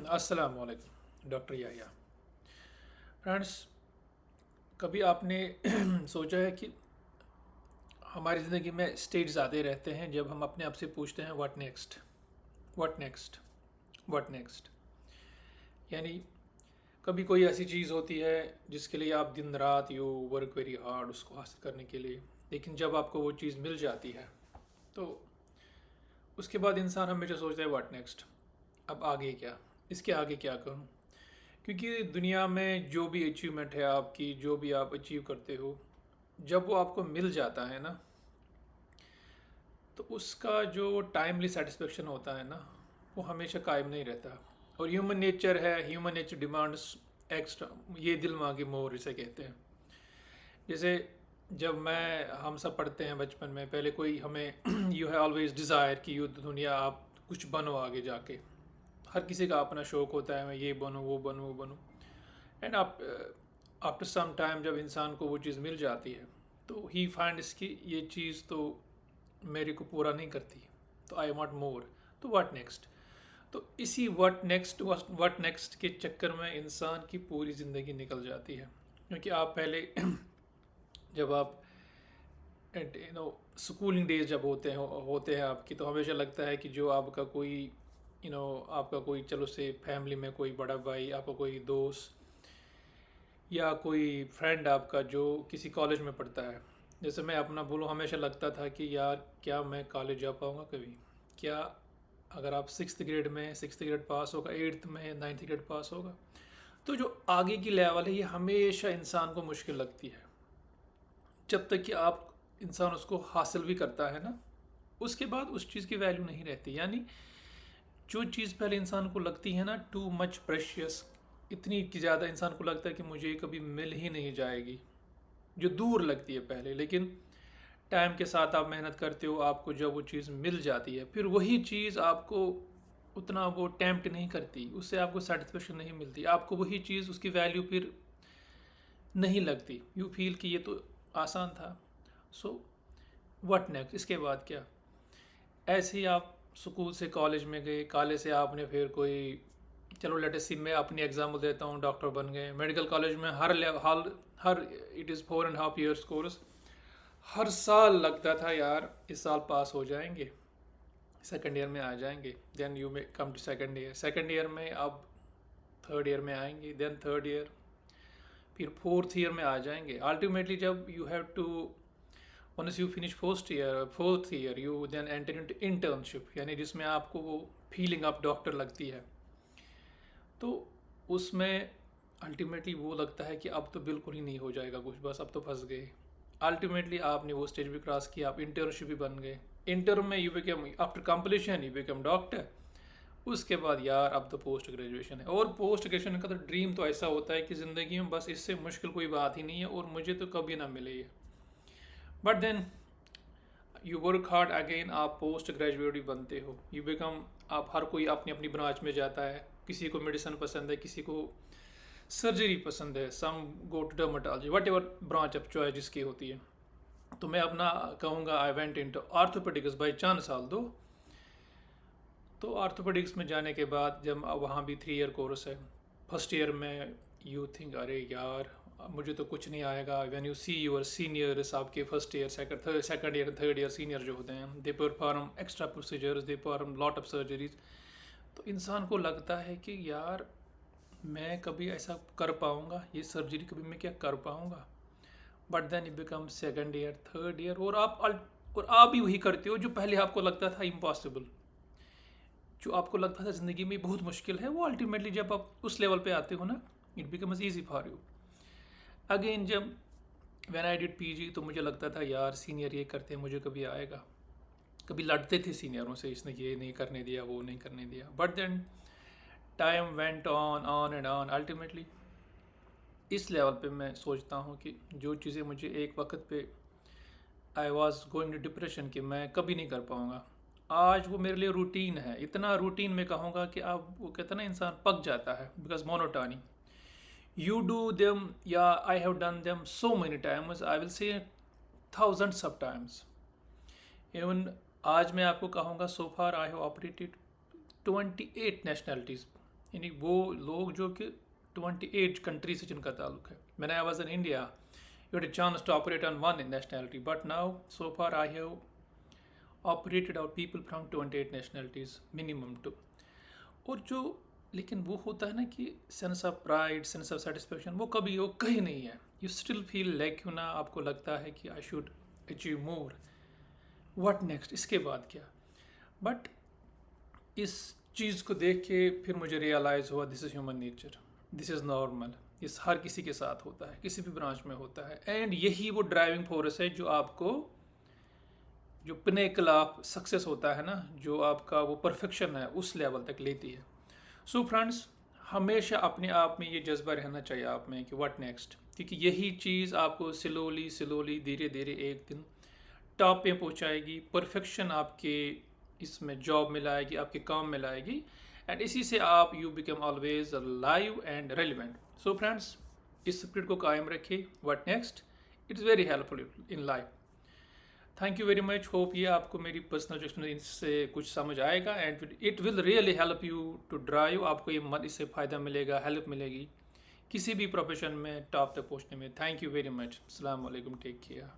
अस्सलाम वालेकुम doctor Yahya. Friends, कभी आपने सोचा है कि हमारी ज़िंदगी में स्टेट्स आते रहते हैं जब हम अपने आप से पूछते हैं what next, what next, what next. यानी कभी कोई ऐसी चीज़ होती है जिसके लिए आप दिन रात यू वर्क वेरी हार्ड उसको हासिल करने के लिए, लेकिन जब आपको वो चीज़ मिल जाती है तो उसके बाद इंसान हमेशा सोचता है व्हाट नेक्स्ट, अब आगे क्या, इसके आगे क्या करूँ। क्योंकि दुनिया में जो भी अचीवमेंट है आपकी, जो भी आप अचीव करते हो, जब वो आपको मिल जाता है ना, तो उसका जो टाइमली सेटिस्फेक्शन होता है ना, वो हमेशा कायम नहीं रहता। और ह्यूमन नेचर है, ह्यूमन नेचर डिमांड्स एक्स्ट्रा, ये दिल मांगे मोर इसे कहते हैं। जैसे जब हम सब पढ़ते हैं बचपन में, पहले कोई हमें यू है ऑलवेज डिज़ायर कि यू दुनिया आप कुछ बनो आगे जाके। हर किसी का अपना शौक़ होता है, मैं ये बनूँ वो बनूँ वो बनूँ। एंड आप आफ्टर सम टाइम जब इंसान को वो चीज़ मिल जाती है तो ही फाइंड्स कि ये चीज़ तो मेरे को पूरा नहीं करती, तो आई वांट मोर। तो व्हाट नेक्स्ट। तो इसी व्हाट नेक्स्ट के चक्कर में इंसान की पूरी ज़िंदगी निकल जाती है। क्योंकि आप पहले जब आप स्कूलिंग डेज जब होते हैं आपकी, तो हमेशा लगता है कि जो आपका कोई आपका कोई, चलो से फैमिली में कोई बड़ा भाई, आपका कोई दोस्त या कोई फ्रेंड आपका जो किसी कॉलेज में पढ़ता है। जैसे मैं अपना बोलूँ, हमेशा लगता था कि यार क्या मैं कॉलेज जा पाऊँगा कभी, क्या अगर आप सिक्स्थ ग्रेड पास होगा, एट्थ में नाइन्थ ग्रेड पास होगा, तो जो आगे की लेवल है ये हमेशा इंसान को मुश्किल लगती है। जब तक कि आप इंसान उसको हासिल भी करता है ना, उसके बाद उस चीज़ की वैल्यू नहीं रहती। यानी जो चीज़ पहले इंसान को लगती है ना टू मच प्रेशियस, इतनी कि ज़्यादा इंसान को लगता है कि मुझे ये कभी मिल ही नहीं जाएगी, जो दूर लगती है पहले, लेकिन टाइम के साथ आप मेहनत करते हो, आपको जब वो चीज़ मिल जाती है, फिर वही चीज़ आपको उतना वो टेम्प्ट नहीं करती, उससे आपको सेटिस्फेक्शन नहीं मिलती, आपको वही चीज़ उसकी वैल्यू फिर नहीं लगती। यू फील कि ये तो आसान था। सो व्हाट नेक्स्ट, इसके बाद क्या। ऐसे ही आप स्कूल से कॉलेज में गए, कॉलेज से आपने फिर कोई, चलो लेटेस्ट सी मैं अपनी एग्जाम्पल देता हूँ, डॉक्टर बन गए। मेडिकल कॉलेज में her it is 4.5 years course. हर साल लगता था यार इस साल पास हो जाएंगे, सेकेंड ईयर में आ जाएंगे, then you may come to second year में अब थर्ड ईयर में आएंगे, देन थर्ड ईयर, फिर फोर्थ ईयर में आ जाएंगे। अल्टीमेटली जब you have to, once you finish fourth year you then enter into internship, यानी जिसमें आपको वो फीलिंग ऑफ डॉक्टर लगती है। तो उसमें अल्टीमेटली वो लगता है कि अब तो बिल्कुल ही नहीं हो जाएगा कुछ, बस अब तो फंस गए। अल्टीमेटली आपने वो स्टेज भी क्रॉस किया, आप इंटर्नशिप भी बन गए। इंटर में you become, after completion you become doctor. उसके बाद यार अब तो पोस्ट ग्रेजुएशन है, और पोस्ट ग्रेजुएशन का तो ड्रीम तो ऐसा होता है कि ज़िंदगी में बस इससे मुश्किल कोई बात ही नहीं है और मुझे तो कभी ना मिले ये। But then you work hard again, आप पोस्ट ग्रेजुएट भी बनते हो, यू बिकम, आप हर कोई अपनी अपनी ब्रांच में जाता है। किसी को मेडिसिन पसंद है, किसी को सर्जरी पसंद है, some go to dermatology, whatever branch of choice जिसकी होती है। तो मैं अपना कहूँगा, I went into orthopaedics by chance साल दो। तो आर्थोपेडिक्स में जाने के बाद जब वहाँ भी 3 year कोर्स है, फर्स्ट ईयर में यू थिंक अरे यार मुझे तो कुछ नहीं आएगा। When you see your seniors, आपके first year second year third year senior जो होते हैं, they perform extra procedures, they perform lot of surgeries. तो इंसान को लगता है कि यार मैं कभी ऐसा कर पाऊँगा, ये सर्जरी कभी मैं क्या कर पाऊँगा। But then you become second year third year, और आप भी वही करते हो जो पहले आपको लगता था इम्पॉसिबल, जो आपको लगता था ज़िंदगी में बहुत मुश्किल है, वो अल्टीमेटली जब आप उस लेवल पे आते हो ना, it becomes easy for you. Again जब व्हेन आई डिड पीजी, तो मुझे लगता था यार सीनियर ये करते हैं, मुझे कभी आएगा। कभी लड़ते थे सीनियरों से, इसने ये नहीं करने दिया, वो नहीं करने दिया। But then time went on and on. Ultimately इस लेवल पे मैं सोचता हूँ कि जो चीज़ें मुझे एक वक्त पे I was going to depression कि मैं कभी नहीं कर पाऊँगा, आज वो मेरे लिए रूटीन है। इतना रूटीन में कहूँगा कि अब वो कहते हैं ना, इंसान पक जाता है, because monotony. You do them, yeah, I have done them so many times, I will say thousands of times. Even आज मैं आपको कहूँगा, so far I have operated 28 nationalities यानी वो लोग जो कि 28 कंट्री से जिनका ताल्लुक है. When I was in India, you had a chance to operate on one nationality, but now so far I have operated out people from 28 nationalities minimum too. और जो लेकिन वो होता है ना कि sense of pride, sense of satisfaction, वो कभी वो कहीं नहीं है. यू स्टिल फील लाइक क्यों ना आपको लगता है कि I should achieve more, what next, इसके बाद क्या. बट इस चीज़ को देख के फिर मुझे रियलाइज़ हुआ this is human nature, this is normal. इस हर किसी के साथ होता है, किसी भी ब्रांच में होता है. एंड यही वो ड्राइविंग फोर्स है जो आपको, जो पिनेकल ऑफ सक्सेस होता है ना, जो आपका वो परफेक्शन है उस लेवल तक लेती है. सो फ्रेंड्स, हमेशा अपने आप में ये जज्बा रहना चाहिए आप में कि व्हाट नेक्स्ट, क्योंकि यही चीज़ आपको स्लोली धीरे धीरे एक दिन टॉप पे पहुंचाएगी. परफेक्शन आपके इसमें जॉब में लाएगी, आपके काम में लाएगी. एंड इसी से आप you become always live and relevant. So friends, इस स्पिरिट को कायम रखिए. What next, it's very helpful in life. Thank you very much. Hope ये आपको मेरी पर्सनल एक्सपीरियंस से कुछ समझ आएगा and it will really help you to drive. आपको ये इससे फ़ायदा मिलेगा, हेल्प मिलेगी किसी भी प्रोफेशन में टॉप तक पहुँचने में. Thank you very much. अस्सलाम वालेकुम. Take care.